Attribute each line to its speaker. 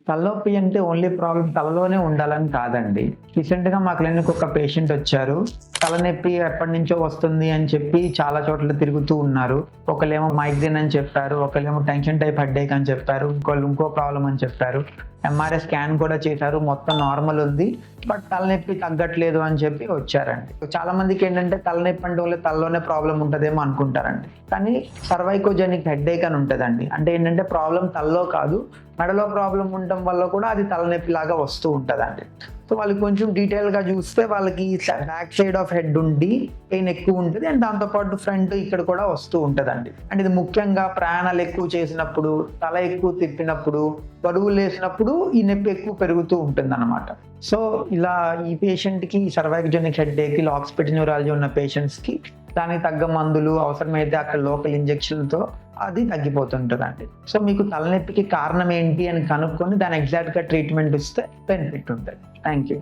Speaker 1: తలనొప్పి అంటే only problem తలలోనే ఉండాలని కాదండి. రీసెంట్‌గా మా క్లినిక్‌కి ఒక పేషెంట్ వచ్చారు. తలనొప్పి ఎప్పటినుంచో వస్తుంది అని చెప్పి చాలా చోట్ల తిరుగుతూ ఉన్నారు. ఒకళ్ళేమో మైగ్రేన్ అని చెప్పారు. ఒకళ్ళేమో టెన్షన్ టైప్ హెడేక్ అని చెప్పారు. ఇంకోళ్ళు ఇంకో ప్రాబ్లమ్ అని చెప్పారు. ఎంఆర్ఐ స్కాన్ కూడా చేశారు. మొత్తం నార్మల్ ఉంది. బట్ తలనొప్పి తగ్గట్లేదు అని చెప్పి వచ్చారండి. చాలా మందికి ఏంటంటే తలనొప్పి అంటే ఓన్లీ తలలోనే ప్రాబ్లమ్ ఉంటదేమో అనుకుంటారండి. కానీ సర్వైకోజెనిక్ హెడేక్ అని ఉంటదండి. అంటే ఏంటంటే ప్రాబ్లమ్ తలలో కాదు, మెడలో ప్రాబ్లమ్ ఉండటం వల్ల కూడా అది తలనొప్పి లాగా వస్తూ ఉంటదండి. సో వాళ్ళకి కొంచెం డీటెయిల్‌గా చూస్తే వాళ్ళకి బ్యాక్ సైడ్ ఆఫ్ హెడ్ ఉండి పెయిన్ ఎక్కువ ఉంటది. అండ్ దాంతోపాటు ఫ్రంట్ ఇక్కడ కూడా వస్తూ ఉంటదండి. అండ్ ఇది ముఖ్యంగా ప్రయాణాలు ఎక్కువ చేసినప్పుడు, తల ఎక్కువ తిప్పినప్పుడు, బరువులు లేసినప్పుడు ఈ నొప్పి ఎక్కువ పెరుగుతూ ఉంటుందన్నమాట. సో ఇలా ఈ పేషెంట్‌కి సర్వైకోజెనిక్ హెడేక్, లాక్స్పిటీ న్యూరాలజీ ఉన్న పేషెంట్స్‌కి దానికి తగ్గ మందులు అవసరమైతే అక్కడ లోకల్ ఇంజెక్షన్‌లతో అది తగ్గిపోతుంటదండి. సో మీకు తలనొప్పికి కారణం ఏంటి అని కనుక్కొని దాని ఎగ్జాక్ట్‌గా ట్రీట్మెంట్ ఇస్తే బెనిఫిట్ ఉంటది. Thank you.